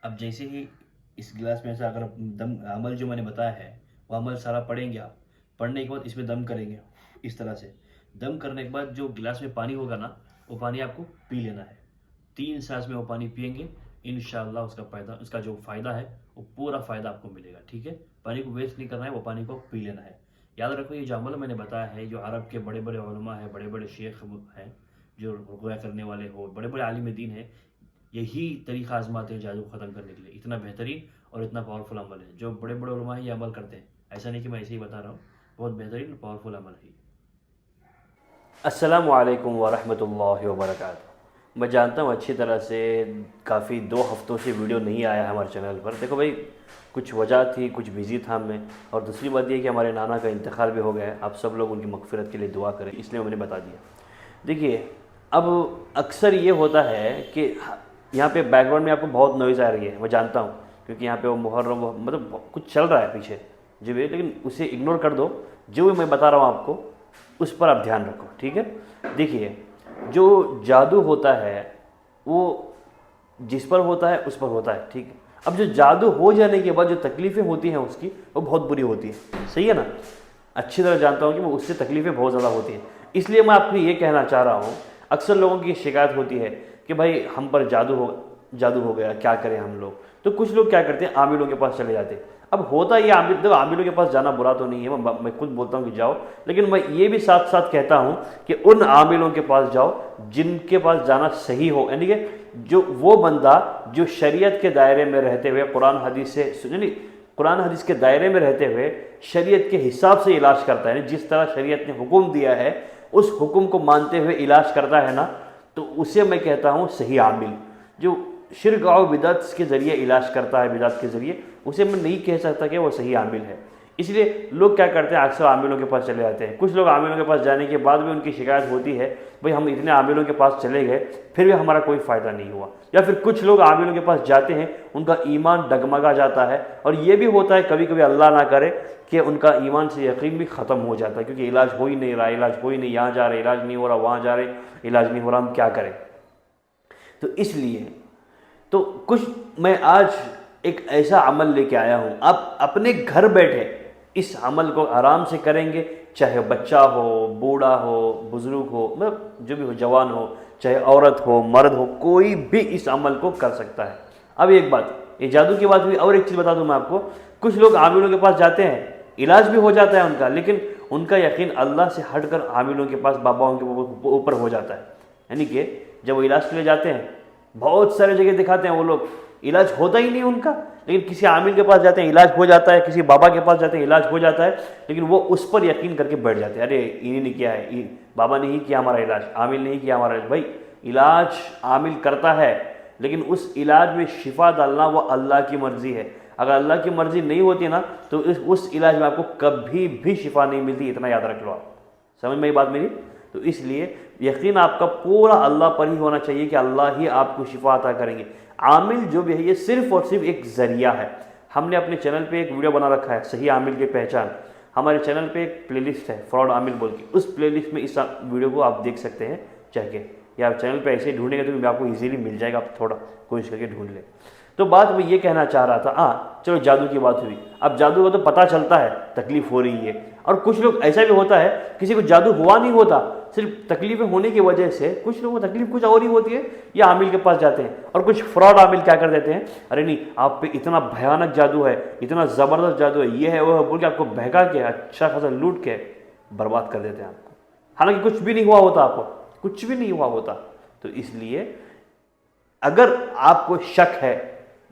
اب جیسے ہی اس گلاس میں سے اگر دم عمل جو میں نے بتایا ہے وہ عمل سارا پڑھیں گے آپ، پڑھنے کے بعد اس میں دم کریں گے اس طرح سے. دم کرنے کے بعد جو گلاس میں پانی ہوگا نا وہ پانی آپ کو پی لینا ہے. 3 سانس میں وہ پانی پئیں گے، انشاءاللہ اس کا جو فائدہ ہے وہ پورا فائدہ آپ کو ملے گا. ٹھیک ہے، پانی کو ویسٹ نہیں کرنا ہے، وہ پانی کو پی لینا ہے. یاد رکھو یہ جو عمل میں نے بتایا ہے، جو عرب کے بڑے بڑے علماء ہیں، بڑے بڑے شیخ ہیں، جو رقیہ کرنے والے ہو، بڑے بڑے عالم دین ہیں، یہی طریقہ آزماتے ہیں جادو کو ختم کرنے کے لیے. اتنا بہترین اور اتنا پاورفل عمل ہے. جو بڑے بڑے علماء ہیں یہ عمل کرتے ہیں، ایسا نہیں کہ میں ایسے ہی بتا رہا ہوں. بہت بہترین اور پاورفل عمل ہے. السلام علیکم ورحمۃ اللہ وبرکاتہ. میں جانتا ہوں اچھی طرح سے کافی 2 ہفتوں سے ویڈیو نہیں آیا ہے ہمارے چینل پر. دیکھو بھائی، کچھ وجہ تھی، کچھ بزی تھا میں، اور دوسری بات یہ کہ ہمارے نانا کا انتقال بھی ہو گیا ہے. آپ سب لوگ ان کی مغفرت کے لیے دعا کریں، اس لیے میں نے بتا دیا. دیکھیے، اب اکثر یہ ہوتا ہے کہ یہاں پہ بیک گراؤنڈ میں آپ کو بہت نوائز آ رہی ہے، میں جانتا ہوں، کیونکہ یہاں پہ وہ محرم مطلب کچھ چل رہا ہے پیچھے جی بھائی، لیکن اسے اگنور کر دو. جو میں بتا رہا ہوں آپ کو اس پر آپ دھیان رکھو. ٹھیک ہے، دیکھیے، جو جادو ہوتا ہے وہ جس پر ہوتا ہے اس پر ہوتا ہے. ٹھیک ہے، اب جو جادو ہو جانے کے بعد جو تکلیفیں ہوتی ہیں اس کی، وہ بہت بری ہوتی ہیں. صحیح ہے نا؟ اچھی طرح جانتا ہوں کہ وہ اس سے تکلیفیں بہت زیادہ ہوتی ہیں. اس لیے میں آپ کو یہ کہنا چاہ رہا ہوں، اکثر لوگوں کی شکایت ہوتی ہے کہ بھائی ہم پر جادو ہو گیا، کیا کریں ہم لوگ. تو کچھ لوگ کیا کرتے ہیں، عاملوں کے پاس چلے جاتے ہیں. اب ہوتا یہ عاملوں کے پاس جانا برا تو نہیں ہے، میں خود بولتا ہوں کہ جاؤ، لیکن میں یہ بھی ساتھ ساتھ کہتا ہوں کہ ان عاملوں کے پاس جاؤ جن کے پاس جانا صحیح ہو. یعنی کہ جو وہ بندہ جو شریعت کے دائرے میں رہتے ہوئے قرآن حدیث کے دائرے میں رہتے ہوئے شریعت کے حساب سے علاج کرتا ہے، جس طرح شریعت نے حکم دیا ہے اس حکم کو مانتے ہوئے علاج کرتا ہے نا، تو اسے میں کہتا ہوں صحیح عامل. جو شرک و بدعت کے ذریعے علاج کرتا ہے، بدعت کے ذریعے، اسے میں نہیں کہہ سکتا کہ وہ صحیح عامل ہے. اس لیے لوگ کیا کرتے ہیں، اکثر عاملوں کے پاس چلے جاتے ہیں. کچھ لوگ عاملوں کے پاس جانے کے بعد بھی ان کی شکایت ہوتی ہے، بھئی ہم اتنے عاملوں کے پاس چلے گئے پھر بھی ہمارا کوئی فائدہ نہیں ہوا. یا پھر کچھ لوگ عاملوں کے پاس جاتے ہیں، ان کا ایمان ڈگمگا جاتا ہے، اور یہ بھی ہوتا ہے کبھی کبھی، اللہ نہ کرے، کہ ان کا ایمان سے یقین بھی ختم ہو جاتا ہے، کیونکہ علاج ہو ہی نہیں رہا، علاج ہو ہی نہیں، یہاں جا رہے علاج نہیں ہو رہا، وہاں جا رہے علاج نہیں ہو رہا، ہم کیا کریں. تو اس لیے تو میں آج ایک ایسا عمل لے کے آیا ہوں. آپ اپنے گھر بیٹھے اس عمل کو آرام سے کریں گے، چاہے بچہ ہو، بوڑھا ہو، بزرگ ہو، مطلب جو بھی ہو، جوان ہو، چاہے عورت ہو، مرد ہو، کوئی بھی اس عمل کو کر سکتا ہے. اب ایک بات، یہ جادو کی بات ہوئی، اور ایک چیز بتا دوں میں آپ کو. کچھ لوگ عاملوں کے پاس جاتے ہیں، علاج بھی ہو جاتا ہے ان کا، لیکن ان کا یقین اللہ سے ہٹ کر عاملوں کے پاس، باباؤں کے اوپر ہو جاتا ہے. یعنی کہ جب وہ علاج کے لیے جاتے ہیں، بہت سارے جگہ دکھاتے ہیں وہ لوگ، علاج ہوتا ہی نہیں ان کا، لیکن کسی عامل کے پاس جاتے ہیں علاج ہو جاتا ہے، کسی بابا کے پاس جاتے ہیں علاج ہو جاتا ہے، لیکن وہ اس پر یقین کر کے بیٹھ جاتے ہیں، ارے انہی نے کیا ہے، بابا نے ہی کیا ہمارا علاج، عامل نے ہی کیا ہمارا علاج. بھائی علاج عامل کرتا ہے، لیکن اس علاج میں شفا ڈالنا وہ اللہ کی مرضی ہے. اگر اللہ کی مرضی نہیں ہوتی نا تو اس علاج میں آپ کو کبھی بھی شفا نہیں ملتی. اتنا یاد رکھ لو آپ. سمجھ میں یہ بات میری؟ تو اس لیے یقین آپ کا پورا اللہ پر ہی ہونا چاہیے کہ اللہ ہی آپ کو شفا عطا کریں گے. عامل جو بھی ہے یہ صرف اور صرف ایک ذریعہ ہے. ہم نے اپنے چینل پہ ایک ویڈیو بنا رکھا ہے، صحیح عامل کی پہچان. ہمارے چینل پہ ایک پلے لسٹ ہے، فراڈ عامل بول کے. اس پلے لسٹ میں اس ویڈیو کو آپ دیکھ سکتے ہیں چاہ کے، یا آپ چینل پہ ایسے ہی ڈھونڈیں گے تو آپ کو ایزیلی مل جائے گا. آپ تھوڑا کوشش کر کے ڈھونڈ لیں. تو بات میں یہ کہنا چاہ رہا تھا، چلو جادو کی بات ہوئی. اب جادو کا تو پتہ چلتا ہے تکلیف ہو رہی ہے، اور کچھ لوگ ایسا بھی ہوتا ہے کسی کو جادو ہوا نہیں ہوتا، صرف تکلیفیں ہونے کی وجہ سے کچھ لوگوں کو تکلیف کچھ اور ہی ہوتی ہے، یہ عامل کے پاس جاتے ہیں. اور کچھ فراڈ عامل کیا کر دیتے ہیں، ارے نہیں آپ پہ اتنا بھیانک جادو ہے، اتنا زبردست جادو ہے، یہ ہے وہ ہے بول کے آپ کو بہکا کے اچھا خاصا لوٹ کے برباد کر دیتے ہیں آپ کو، حالانکہ کچھ بھی نہیں ہوا ہوتا، آپ کو کچھ بھی نہیں ہوا ہوتا. تو اس لیے اگر آپ کو شک ہے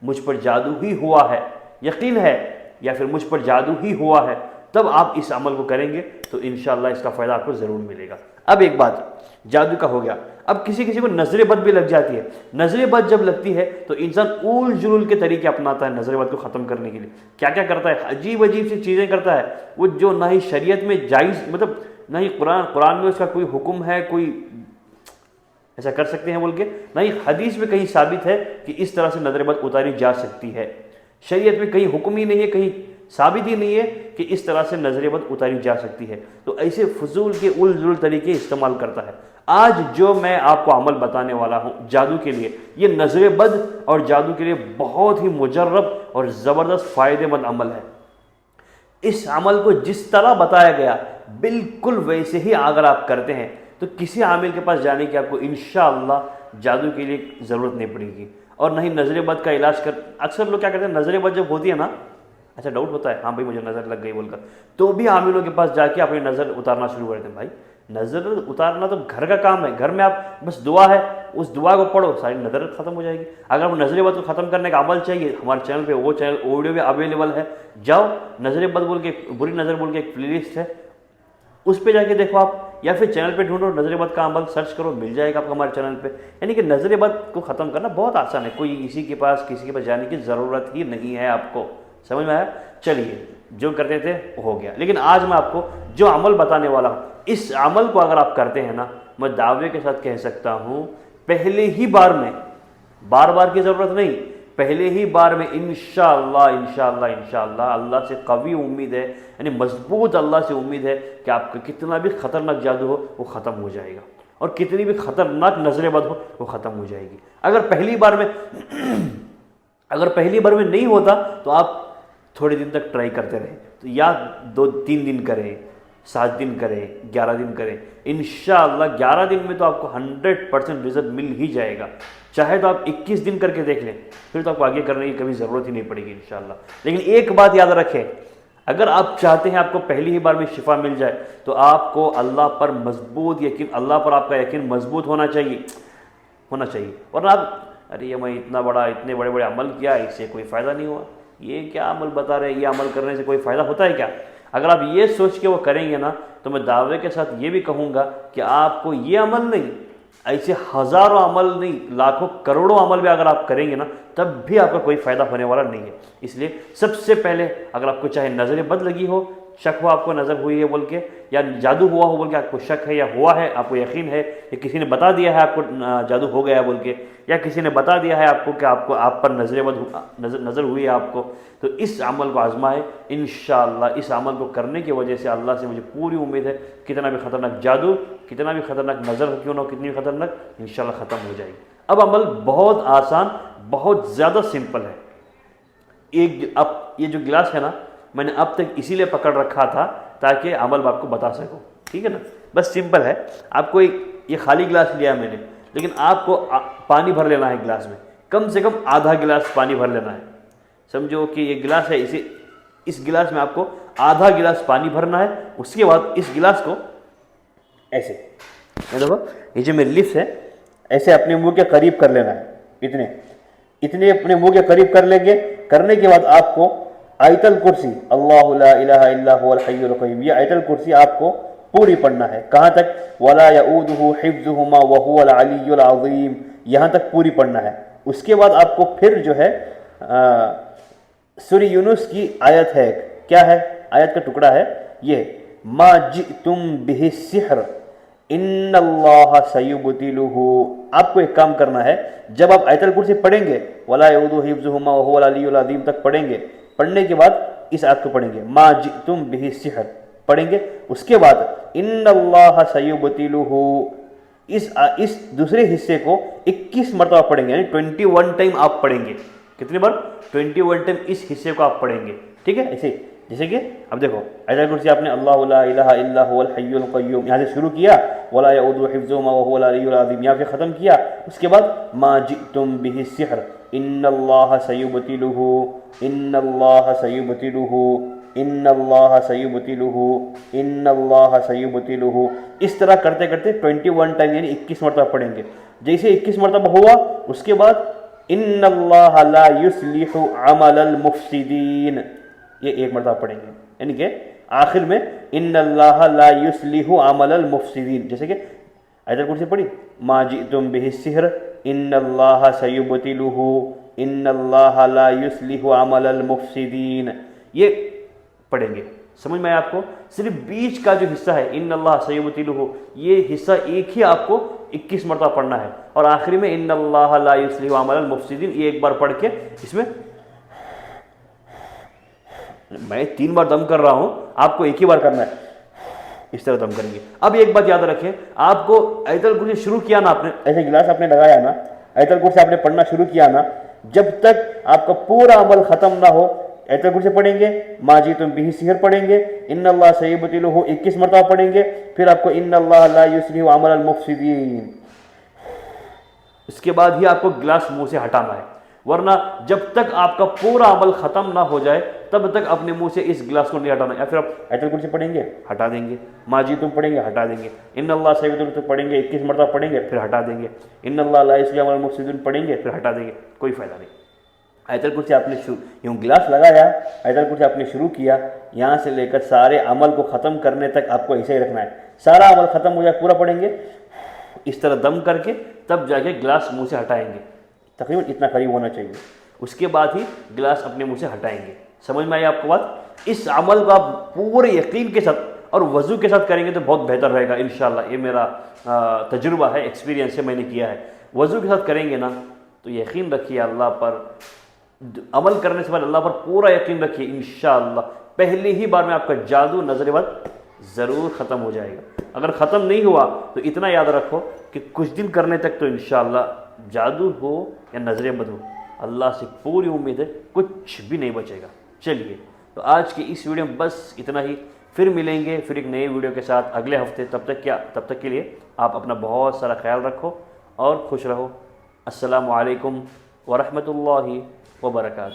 مجھ پر جادو ہی ہوا ہے، یقین ہے، یا پھر مجھ پر جادو ہی ہوا ہے، تب آپ اس عمل کو کریں گے تو انشاءاللہ اس کا فائدہ آپ کو ضرور ملے گا. اب ایک بات جادو کا ہو گیا. اب کسی کو نظر بد بھی لگ جاتی ہے. نظر بد جب لگتی ہے تو انسان اول جلول کے طریقے اپناتا ہے نظر بد کو ختم کرنے کے لیے. کیا کیا کرتا ہے، عجیب عجیب سی چیزیں کرتا ہے وہ، جو نہ ہی شریعت میں جائز، مطلب نہ ہی قرآن میں اس کا کوئی حکم ہے، کوئی ایسا کر سکتے ہیں بول کے، نہ ہی حدیث میں کہیں ثابت ہے کہ اس طرح سے نظر بد اتاری جا سکتی ہے. شریعت میں کہیں حکم ہی نہیں ہے، کہیں ثابت ہی نہیں ہے کہ اس طرح سے نظر بد اتاری جا سکتی ہے. تو ایسے فضول کے الجھل طریقے استعمال کرتا ہے. آج جو میں آپ کو عمل بتانے والا ہوں جادو کے لیے، یہ نظر بد اور جادو کے لیے بہت ہی مجرب اور زبردست فائدہ مند عمل ہے۔ اس عمل کو جس طرح بتایا گیا بالکل ویسے ہی اگر آپ کرتے ہیں تو کسی عامل کے پاس جانے کی آپ کو انشاءاللہ جادو کے لیے ضرورت نہیں پڑے گی، اور نہ ہی نظر بد کا علاج اکثر لوگ کیا کرتے ہیں، نظر بد جب ہوتی ہے نا، اچھا ڈاؤٹ ہوتا ہے، ہاں بھائی مجھے نظر لگ گئی بول کر، تو بھی عاملوں کے پاس جا کے اپنی نظر اتارنا شروع کر دیتے ہیں۔ بھائی نظر اتارنا تو گھر کا کام ہے، گھر میں آپ بس دعا ہے، اس دعا کو پڑھو ساری نظر ختم ہو جائے گی۔ اگر آپ نظر بد کو ختم کرنے کا عمل چاہیے، ہمارے چینل پہ وہ چینل آڈیو بھی اویلیبل ہے، جاؤ نظر بد بول کے، بری نظر بول کے ایک پلے لسٹ ہے، اس پہ جا کے دیکھو آپ، یا پھر چینل پہ ڈھونڈو نظر بد کا عمل سرچ کرو، مل جائے گا آپ کو ہمارے چینل پہ۔ یعنی کہ نظر بد کو ختم کرنا بہت آسان ہے، کوئی کسی کے پاس جانے کی ضرورت ہی نہیں ہے آپ کو، سمجھ میں آیا؟ چلیے جو کرتے تھے ہو گیا، لیکن آج میں آپ کو جو عمل بتانے والا ہوں، اس عمل کو اگر آپ کرتے ہیں نا، میں دعوے کے ساتھ کہہ سکتا ہوں پہلے ہی بار میں، بار بار کی ضرورت نہیں، پہلے ہی بار میں انشاءاللہ اللہ سے قوی امید ہے، یعنی مضبوط اللہ سے امید ہے کہ آپ کا کتنا بھی خطرناک جادو ہو وہ ختم ہو جائے گا، اور کتنی بھی خطرناک نظر بد ہو وہ ختم ہو جائے گی۔ اگر پہلی بار میں نہیں ہوتا تو آپ تھوڑے دن تک ٹرائی کرتے رہیں، تو یا 2-3 دن کریں، 7 دن کریں، 11 دن کریں، انشاءاللہ 11 دن میں تو آپ کو 100% رزلٹ مل ہی جائے گا۔ چاہے تو آپ 21 دن کر کے دیکھ لیں، پھر تو آپ کو آگے کرنے کی کبھی ضرورت ہی نہیں پڑے گی انشاءاللہ۔ لیکن ایک بات یاد رکھیں، اگر آپ چاہتے ہیں آپ کو پہلی ہی بار میں شفا مل جائے تو آپ کو اللہ پر مضبوط یقین، اللہ پر آپ کا یقین مضبوط ہونا چاہیے، ورنہ آپ ارے میں اتنے بڑے بڑے عمل کیا، اس سے کوئی فائدہ نہیں ہوا، یہ کیا عمل بتا رہے ہیں، یہ عمل کرنے سے کوئی فائدہ ہوتا ہے کیا؟ اگر آپ یہ سوچ کے وہ کریں گے نا تو میں دعوے کے ساتھ یہ بھی کہوں گا کہ آپ کو یہ عمل نہیں، ایسے ہزاروں عمل نہیں، لاکھوں کروڑوں عمل بھی اگر آپ کریں گے نا تب بھی آپ کا کوئی فائدہ ہونے والا نہیں ہے۔ اس لیے سب سے پہلے اگر آپ کو چاہے نظر بد لگی ہو، شک ہو آپ کو نظر ہوئی ہے بول کے، یا جادو ہوا ہو بول کے آپ کو شک ہے یا ہوا ہے، آپ کو یقین ہے، یا کسی نے بتا دیا ہے آپ کو جادو ہو گیا بول کے، یا کسی نے بتا دیا ہے آپ کو کہ آپ پر نظر بد نظر ہوئی ہے آپ کو، تو اس عمل کو آزمائے، انشاءاللہ اس عمل کو کرنے کی وجہ سے اللہ سے مجھے پوری امید ہے کتنا بھی خطرناک جادو، کتنا بھی خطرناک نظر کیوں نہ ہو، کتنی بھی خطرناک، انشاءاللہ ختم ہو جائے گی۔ اب عمل بہت آسان، بہت زیادہ سمپل ہے۔ اب یہ جو گلاس ہے نا، میں نے اب تک اسی لیے پکڑ رکھا تھا تاکہ عمل آپ کو بتا سکوں، ٹھیک ہے نا، بس سمپل ہے۔ آپ کو یہ خالی گلاس لیا میں نے، لیکن آپ کو پانی بھر لینا ہے گلاس میں، کم سے کم آدھا گلاس پانی بھر لینا ہے۔ سمجھو کہ یہ گلاس ہے، اس گلاس میں آپ کو آدھا گلاس پانی بھرنا ہے، اس کے بعد اس گلاس کو ایسے دیکھو، یہ جو میری لپس ہے ایسے اپنے منہ کے قریب کر لینا ہے، اتنے اپنے منہ کے قریب کر لیں گے۔ کرنے کے بعد آپ کو آیت الکرسی، اللہ لا الہ الا هو الحی القیوم، یہ آیت الکرسی آپ کو پوری پڑھنا ہے، کہاں تک؟ ولا یؤودہ حفظہما وہو العلی العظیم، یہاں تک پوری پڑھنا ہے۔ اس کے بعد آپ کو پھر جو ہے سورہ یونس کی آیت ہے، کیا ہے آیت کا ٹکڑا ہے یہ، ما جئتم بہ السحر ان اللہ سیبطلہ۔ آپ کو ایک کام کرنا ہے، جب آپ آیت الکرسی پڑھیں گے، ولا یؤودہ حفظہما وہو العلی العظیم تک پڑھیں گے، پڑھنے کے بعد اس آیت کو پڑھیں گے، ما جئتم بہ السحر پڑھیں گے، اس کے بعد ان اللہ سیبطلہ، اس دوسرے حصے کو 21 مرتبہ پڑھیں گے، یعنی 21 ٹائم آپ پڑھیں گے۔ کتنی بار؟ 21 ٹائم اس حصے کو آپ پڑھیں گے، ٹھیک ہے؟ ایسے جیسے کہ اب دیکھو آیت الکرسی آپ نے اللہ لا الہ الا هو الحی القیوم یہاں سے شروع کیا، ولا یؤودہ حفظہما وہو العلی العظیم یہاں سے ختم کیا، اس کے بعد ما جئتم بہ السحر ان اللہ سیبطلہ، ان اللہ سیبطلہ، ان اللہ سیبطلہ، ان اللہ سیبطلہ، اس طرح کرتے کرتے 21 ٹائم یعنی 21 مرتبہ پڑھیں گے۔ جیسے 21 مرتبہ ہوا اس کے بعد ان اللہ لا یصلح عمل المفسدین، یہ ایک مرتبہ پڑھیں گے، یعنی کہ آخر میں ان اللہ لا یصلح عمل المفسدین، جیسے کہ آیت الکرسی پڑھی، ما جئتم بہ السحر ان اللہ سیبطلہ، ان اللہ لا یصلح عمل المفسدین، یہ پڑھیں گے۔ سمجھ میں آیا آپ کو؟ صرف بیچ کا جو حصہ ہے ان اللہ سیبطلہ، یہ حصہ ایک ہی آپ کو 21 مرتبہ پڑھنا ہے، اور آخری میں ان اللہ لا یصلح عمل المفسدین یہ ایک بار پڑھ کے اس میں 3 بار دم کر رہا ہوں، آپ کو ایک ہی بار کرنا ہے، اس طرح دم کریں گے۔ اب ایک بات یاد رکھیں، آپ کو آیت الکرسی شروع کیا نا، آپ نے ایسے گلاس آپ نے لگایا نا، آیت الکرسی آپ نے پڑھنا شروع کیا نا، جب تک آپ کا پورا عمل ختم نہ ہو آیت الکرسی پڑھیں گے، ما جئتم بہ سحر پڑھیں گے، ان اللہ سیبطلہ 21 مرتبہ پڑھیں گے، پھر آپ کو ان اللہ لا یصلح عمل المفسدین، اس کے بعد ہی آپ کو گلاس منہ سے ہٹانا ہے، ورنہ جب تک آپ کا پورا عمل ختم نہ ہو جائے تب تک اپنے منہ سے اس گلاس کو نہیں ہٹانا۔ یا پھر آپ آیت الکرسی پڑھیں گے، ہٹا دیں گے، ما جئتم پڑھیں گے، ہٹا دیں گے، ان اللہ سیبطلہ پڑھیں گے، 21 مرتبہ پڑھیں گے، پھر ہٹا دیں گے، ان اللہ لا یصلح عمل المفسدین پڑھیں گے، پھر ہٹا دیں گے، کوئی فائدہ نہیں۔ آیت الکرسی آپ نے یوں گلاس لگایا، آیت الکرسی آپ نے شروع کیا، یہاں سے لے کر سارے عمل کو ختم کرنے تک آپ کو ایسے ہی رکھنا ہے، سارا عمل ختم ہو جائے پورا پڑھیں گے، اس طرح دم کر کے تب جا کے گلاس منہ سے ہٹائیں گے، تقریباً اتنا قریب ہونا چاہیے، اس کے بعد ہی گلاس اپنے منہ سے ہٹائیں گے۔ سمجھ میں آئی آپ کو بات؟ اس عمل کو آپ پورے یقین کے ساتھ اور وضو کے ساتھ کریں گے تو بہت بہتر رہے گا انشاءاللہ، یہ میرا تجربہ ہے، ایکسپیرینس ہے، میں نے کیا ہے۔ وضو کے ساتھ کریں گے نا تو یقین رکھیے اللہ پر، عمل کرنے سے پہلے اللہ پر پورا یقین رکھیے، انشاءاللہ پہلی ہی بار میں آپ کا جادو نظر بد ضرور ختم ہو جائے گا۔ اگر ختم نہیں ہوا تو اتنا یاد رکھو کہ کچھ دن کرنے تک تو انشاءاللہ جادو ہو یا نظر بد ہو، اللہ سے پوری امید ہے کچھ بھی نہیں بچے گا۔ چلیے تو آج کی اس ویڈیو میں بس اتنا ہی، پھر ملیں گے پھر ایک نئی ویڈیو کے ساتھ اگلے ہفتے، تب تک کے لیے آپ اپنا بہت سارا خیال رکھو اور خوش رہو۔ السلام علیکم ورحمۃ اللہ وبرکاتہ۔